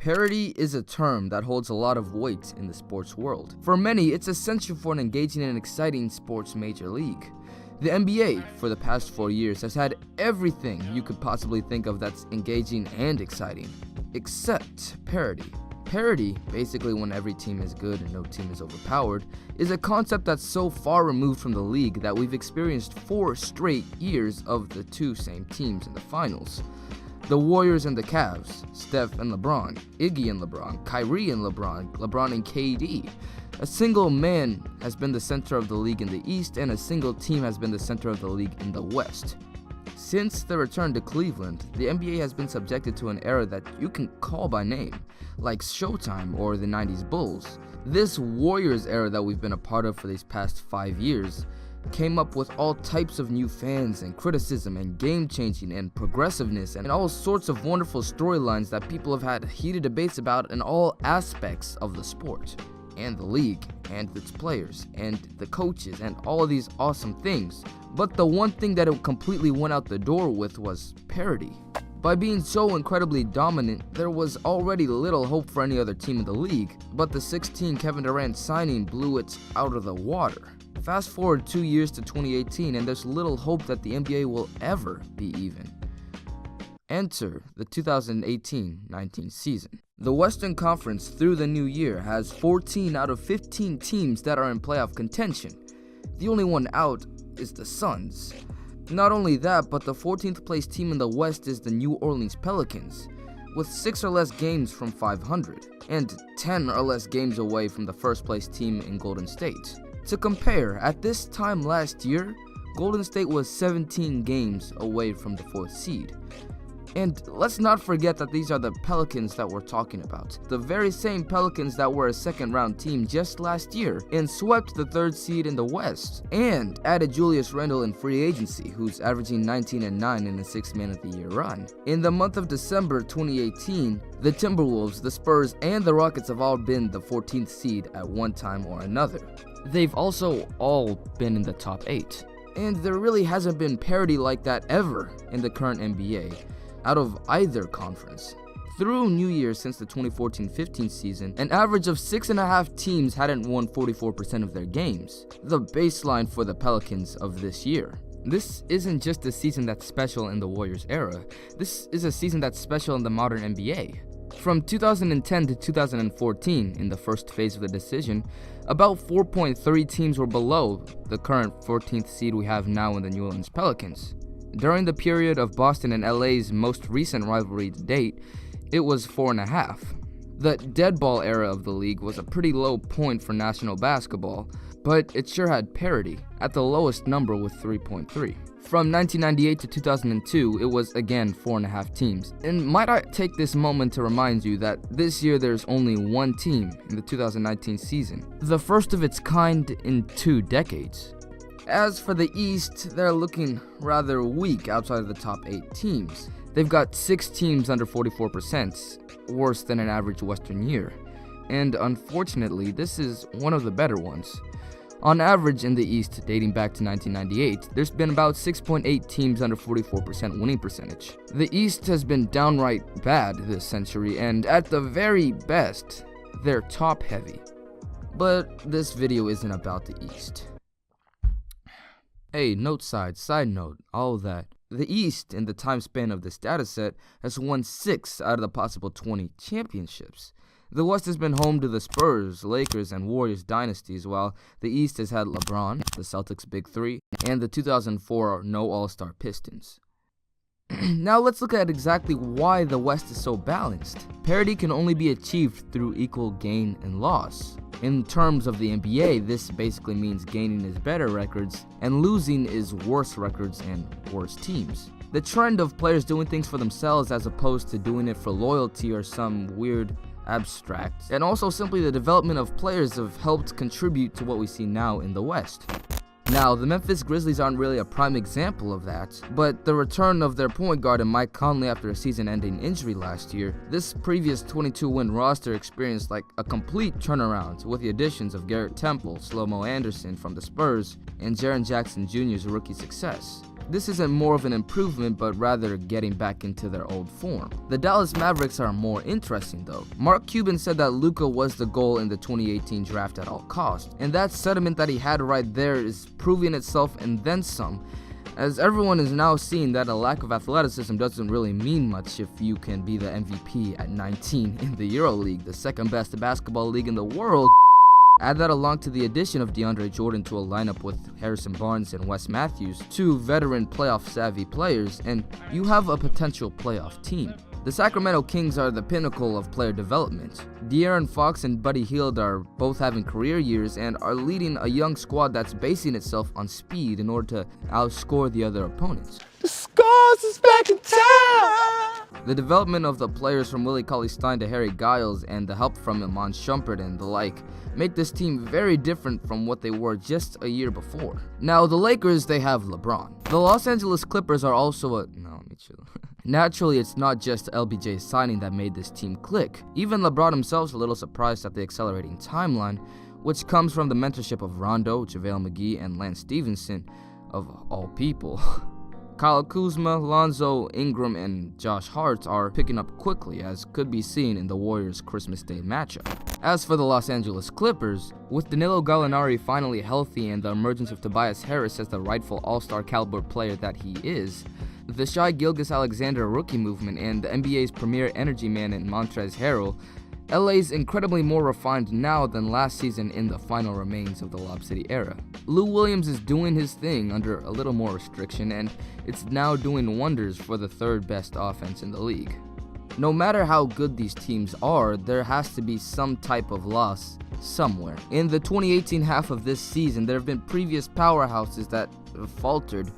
Parity is a term that holds a lot of weight in the sports world. For many, it's essential for an engaging and exciting sports major league. The NBA, for the past 4 years, has had everything you could possibly think of that's engaging and exciting, except parity. Parity, basically when every team is good and no team is overpowered, is a concept that's so far removed from the league that we've experienced 4 straight years of the 2 same teams in the finals. The Warriors and the Cavs, Steph and LeBron, Iggy and LeBron, Kyrie and LeBron, LeBron and KD. A single man has been the center of the league in the East, and a single team has been the center of the league in the West. Since the return to Cleveland, the NBA has been subjected to an era that you can call by name, like Showtime or the 90s Bulls. This Warriors era that we've been a part of for these past 5 years came up with all types of new fans and criticism and game-changing and progressiveness and all sorts of wonderful storylines that people have had heated debates about in all aspects of the sport and the league and its players and the coaches and all of these awesome things. But the one thing that it completely went out the door with was parity. By being so incredibly dominant, there was already little hope for any other team in the league, but the 16 Kevin Durant signing blew it out of the water. Fast forward 2 years to 2018 and there's little hope that the NBA will ever be even. Enter the 2018-19 season. The Western Conference through the new year has 14 out of 15 teams that are in playoff contention. The only one out is the Suns. Not only that, but the 14th place team in the West is the New Orleans Pelicans, with 6 or less games from 500, and 10 or less games away from the first place team in Golden State. To compare, at this time last year, Golden State was 17 games away from the 4th seed. And let's not forget that these are the Pelicans that we're talking about. The very same Pelicans that were a second-round team just last year and swept the 3rd seed in the West, and added Julius Randle in free agency, who's averaging 19-9 in a 6th Man of the Year run. In the month of December 2018, the Timberwolves, the Spurs, and the Rockets have all been the 14th seed at one time or another. They've also all been in the top 8. And there really hasn't been parity like that ever in the current NBA. Out of either conference. Through New Year since the 2014-15 season, an average of 6.5 teams hadn't won 44% of their games, the baseline for the Pelicans of this year. This isn't just a season that's special in the Warriors era, this is a season that's special in the modern NBA. From 2010 to 2014, in the first phase of the decision, about 4.3 teams were below the current 14th seed we have now in the New Orleans Pelicans. During the period of Boston and LA's most recent rivalry to date, it was 4.5. The dead ball era of the league was a pretty low point for national basketball, but it sure had parity, at the lowest number with 3.3. From 1998 to 2002, it was again 4.5 teams. And might I take this moment to remind you that this year there's only one team in the 2019 season, the first of its kind in 2 decades. As for the East, they're looking rather weak outside of the top 8 teams. They've got 6 teams under 44%, worse than an average Western year. And unfortunately, this is one of the better ones. On average in the East, dating back to 1998, there's been about 6.8 teams under 44% winning percentage. The East has been downright bad this century, and at the very best, they're top heavy. But this video isn't about the East. Hey, side note, all of that. The East, in the time span of this dataset, has won 6 out of the possible 20 championships. The West has been home to the Spurs, Lakers, and Warriors dynasties, while the East has had LeBron, the Celtics' Big 3, and the 2004 no All-Star Pistons. Now let's look at exactly why the West is so balanced. Parity can only be achieved through equal gain and loss. In terms of the NBA, this basically means gaining is better records and losing is worse records and worse teams. The trend of players doing things for themselves as opposed to doing it for loyalty or some weird abstract, and also simply the development of players have helped contribute to what we see now in the West. Now, the Memphis Grizzlies aren't really a prime example of that, but the return of their point guard and Mike Conley after a season-ending injury last year, this previous 22-win roster experienced like a complete turnaround with the additions of Garrett Temple, Slow-Mo Anderson from the Spurs, and Jaren Jackson Jr.'s rookie success. This isn't more of an improvement, but rather getting back into their old form. The Dallas Mavericks are more interesting though. Mark Cuban said that Luka was the goal in the 2018 draft at all costs, and that sentiment that he had right there is proving itself and then some, as everyone is now seeing that a lack of athleticism doesn't really mean much if you can be the MVP at 19 in the EuroLeague, the second best basketball league in the world. Add that along to the addition of DeAndre Jordan to a lineup with Harrison Barnes and Wes Matthews, two veteran playoff-savvy players, and you have a potential playoff team. The Sacramento Kings are the pinnacle of player development. De'Aaron Fox and Buddy Hield are both having career years and are leading a young squad that's basing itself on speed in order to outscore the other opponents. The Scars is back in town! The development of the players from Willie Cauley-Stein to Harry Giles and the help from Iman Shumpert and the like make this team very different from what they were just a year before. Now, the Lakers, they have LeBron. The Los Angeles Clippers are also Naturally, it's not just LBJ's signing that made this team click. Even LeBron himself's a little surprised at the accelerating timeline, which comes from the mentorship of Rondo, JaVale McGee, and Lance Stevenson, of all people. Kyle Kuzma, Lonzo, Ingram, and Josh Hart are picking up quickly, as could be seen in the Warriors' Christmas Day matchup. As for the Los Angeles Clippers, with Danilo Gallinari finally healthy and the emergence of Tobias Harris as the rightful all-star caliber player that he is, the Shai Gilgeous-Alexander rookie movement, and the NBA's premier energy man in Montrezl Harrell, LA's incredibly more refined now than last season in the final remains of the Lob City era. Lou Williams is doing his thing under a little more restriction, and it's now doing wonders for the third best offense in the league. No matter how good these teams are, there has to be some type of loss somewhere. In the 2018 half of this season, there have been previous powerhouses that have faltered,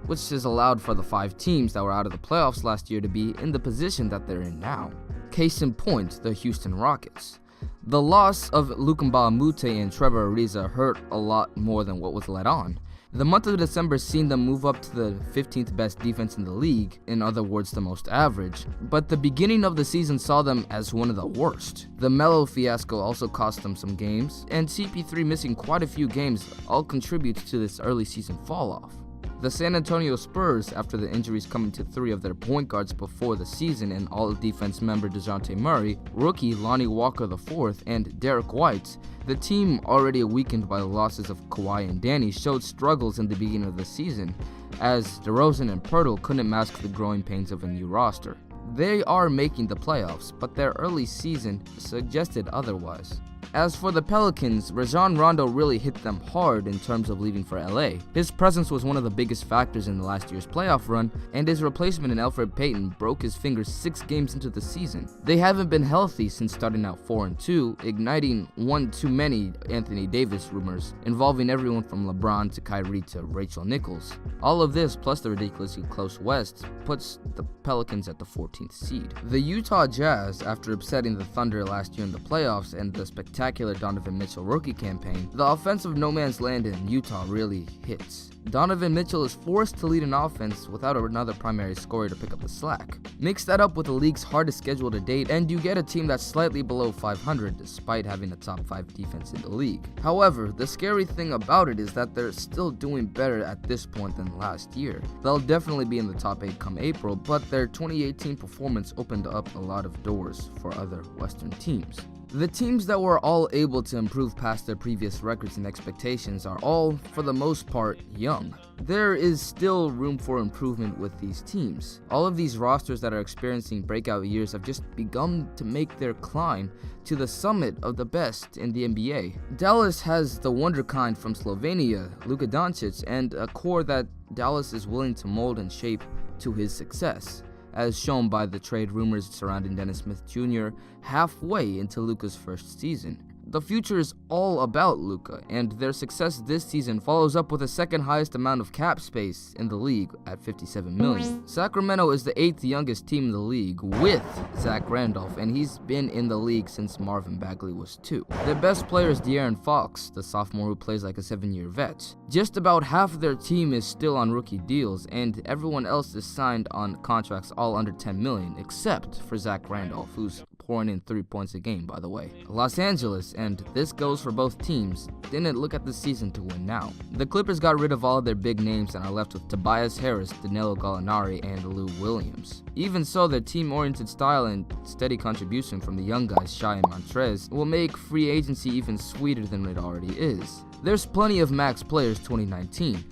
which has allowed for the 5 teams that were out of the playoffs last year to be in the position that they're in now. Case in point, the Houston Rockets. The loss of Luka Mbamute and Trevor Ariza hurt a lot more than what was let on. The month of December seen them move up to the 15th best defense in the league, in other words the most average, but the beginning of the season saw them as one of the worst. The Melo fiasco also cost them some games, and CP3 missing quite a few games all contributes to this early season falloff. The San Antonio Spurs, after the injuries coming to 3 of their point guards before the season and all-defense member DeJounte Murray, rookie Lonnie Walker IV, and Derek White, the team already weakened by the losses of Kawhi and Danny showed struggles in the beginning of the season, as DeRozan and Poeltl couldn't mask the growing pains of a new roster. They are making the playoffs, but their early season suggested otherwise. As for the Pelicans, Rajon Rondo really hit them hard in terms of leaving for LA. His presence was one of the biggest factors in the last year's playoff run, and his replacement in Elfrid Payton broke his finger 6 games into the season. They haven't been healthy since starting out 4-2, igniting one too many Anthony Davis rumors, involving everyone from LeBron to Kyrie to Rachel Nichols. All of this, plus the ridiculously close West, puts the Pelicans at the 14th seed. The Utah Jazz, after upsetting the Thunder last year in the playoffs and the spectacular Donovan Mitchell rookie campaign, the offensive no man's land in Utah really hits. Donovan Mitchell is forced to lead an offense without another primary scorer to pick up the slack. Mix that up with the league's hardest schedule to date, and you get a team that's slightly below 500 despite having a top 5 defense in the league. However, the scary thing about it is that they're still doing better at this point than last year. They'll definitely be in the top 8 come April, but their 2018 performance opened up a lot of doors for other Western teams. The teams that were all able to improve past their previous records and expectations are all, for the most part, young. There is still room for improvement with these teams. All of these rosters that are experiencing breakout years have just begun to make their climb to the summit of the best in the NBA. Dallas has the wonderkind from Slovenia, Luka Doncic, and a core that Dallas is willing to mold and shape to his success, as shown by the trade rumors surrounding Dennis Smith Jr. halfway into Luka's first season. The future is all about Luka, and their success this season follows up with the second highest amount of cap space in the league at $57 million. Sacramento is the 8th youngest team in the league with Zach Randolph, and he's been in the league since Marvin Bagley was 2. Their best player is De'Aaron Fox, the sophomore who plays like a 7-year vet. Just about half of their team is still on rookie deals, and everyone else is signed on contracts all under $10 million, except for Zach Randolph, who's scoring in 3 points a game, by the way. Los Angeles, and this goes for both teams, didn't look at the season to win now. The Clippers got rid of all of their big names and are left with Tobias Harris, Danilo Gallinari, and Lou Williams. Even so, their team-oriented style and steady contribution from the young guys Shai and Montrez will make free agency even sweeter than it already is. There's plenty of max players 2019,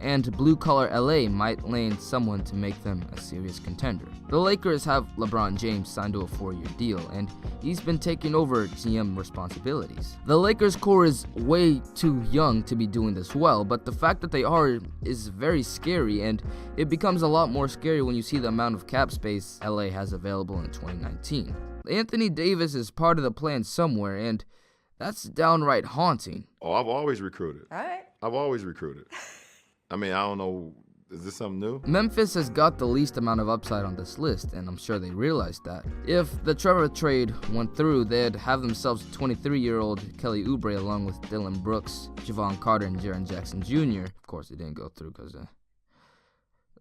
and blue-collar LA might land someone to make them a serious contender. The Lakers have LeBron James signed to a 4-year deal, and he's been taking over GM responsibilities. The Lakers core is way too young to be doing this well, but the fact that they are is very scary, and it becomes a lot more scary when you see the amount of cap space LA has available in 2019. Anthony Davis is part of the plan somewhere, and that's downright haunting. Oh, I've always recruited. All right. I've always recruited. I mean, I don't know. Is this something new? Memphis has got the least amount of upside on this list, and I'm sure they realized that. If the Trevor trade went through, they'd have themselves 23-year-old Kelly Oubre along with Dylan Brooks, Javon Carter, and Jaren Jackson Jr. Of course, it didn't go through because of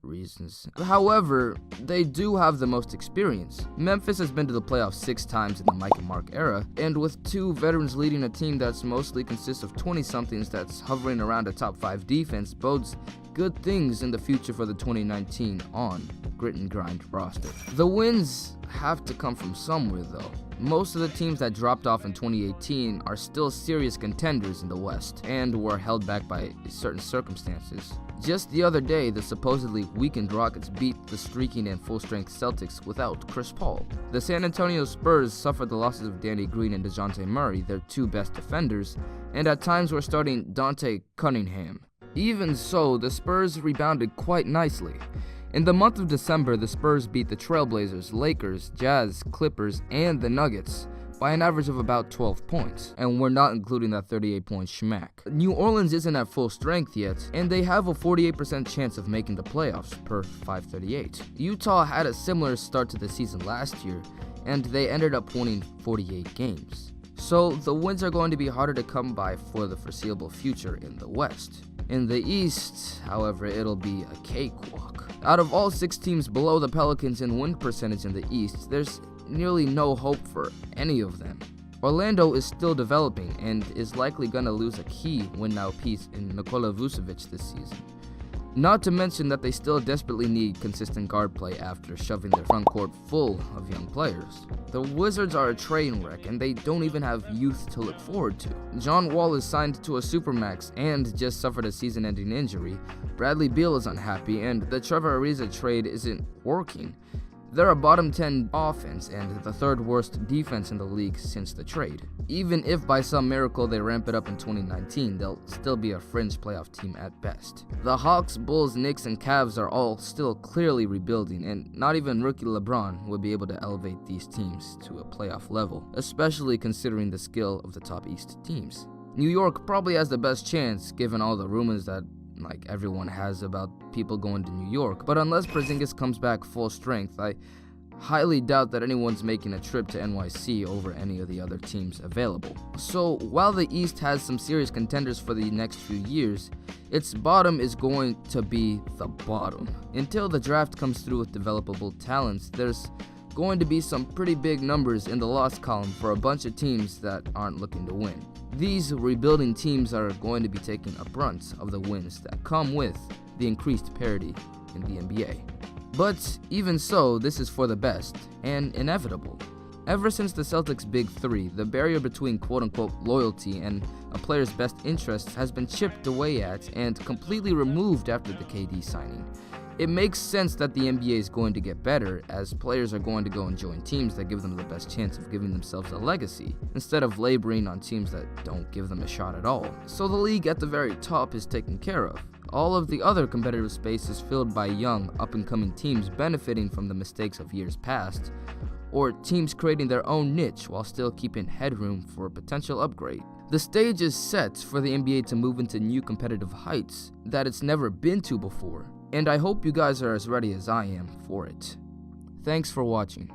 reasons. However, they do have the most experience. Memphis has been to the playoffs 6 times in the Mike and Mark era, and with 2 veterans leading a team that's mostly consists of 20-somethings that's hovering around a top 5 defense bodes good things in the future for the 2019 on grit and grind roster. The wins have to come from somewhere though. Most of the teams that dropped off in 2018 are still serious contenders in the West and were held back by certain circumstances. Just the other day, the supposedly weakened Rockets beat the streaking and full-strength Celtics without Chris Paul. The San Antonio Spurs suffered the losses of Danny Green and DeJounte Murray, their 2 best defenders, and at times were starting Dante Cunningham. Even so, the Spurs rebounded quite nicely. In the month of December, the Spurs beat the Trailblazers, Lakers, Jazz, Clippers, and the Nuggets by an average of about 12 points, and we're not including that 38-point schmack. New Orleans isn't at full strength yet, and they have a 48% chance of making the playoffs per 538. Utah had a similar start to the season last year, and they ended up winning 48 games. So the wins are going to be harder to come by for the foreseeable future in the West. In the East, however, it'll be a cakewalk. Out of all 6 teams below the Pelicans in win percentage in the East, there's nearly no hope for any of them. Orlando is still developing and is likely going to lose a key win-now piece in Nikola Vucevic this season. Not to mention that they still desperately need consistent guard play after shoving their front court full of young players. The Wizards are a train wreck and they don't even have youth to look forward to. John Wall is signed to a supermax and just suffered a season-ending injury. Bradley Beal is unhappy and the Trevor Ariza trade isn't working. They're a bottom 10 offense and the 3rd worst defense in the league since the trade. Even if by some miracle they ramp it up in 2019, they'll still be a fringe playoff team at best. The Hawks, Bulls, Knicks, and Cavs are all still clearly rebuilding, and not even rookie LeBron would be able to elevate these teams to a playoff level, especially considering the skill of the top East teams. New York probably has the best chance given all the rumors that everyone has about people going to New York, but unless Porzingis comes back full strength, I highly doubt that anyone's making a trip to NYC over any of the other teams available. So while the East has some serious contenders for the next few years, its bottom is going to be the bottom. Until the draft comes through with developable talents, there's going to be some pretty big numbers in the loss column for a bunch of teams that aren't looking to win. These rebuilding teams are going to be taking a brunt of the wins that come with the increased parity in the NBA. But even so, this is for the best and inevitable. Ever since the Celtics' Big Three, the barrier between quote-unquote loyalty and a player's best interests has been chipped away at and completely removed after the KD signing. It makes sense that the NBA is going to get better, as players are going to go and join teams that give them the best chance of giving themselves a legacy, instead of laboring on teams that don't give them a shot at all. So the league at the very top is taken care of. All of the other competitive space is filled by young, up-and-coming teams benefiting from the mistakes of years past, or teams creating their own niche while still keeping headroom for a potential upgrade. The stage is set for the NBA to move into new competitive heights that it's never been to before, and I hope you guys are as ready as I am for it. Thanks for watching.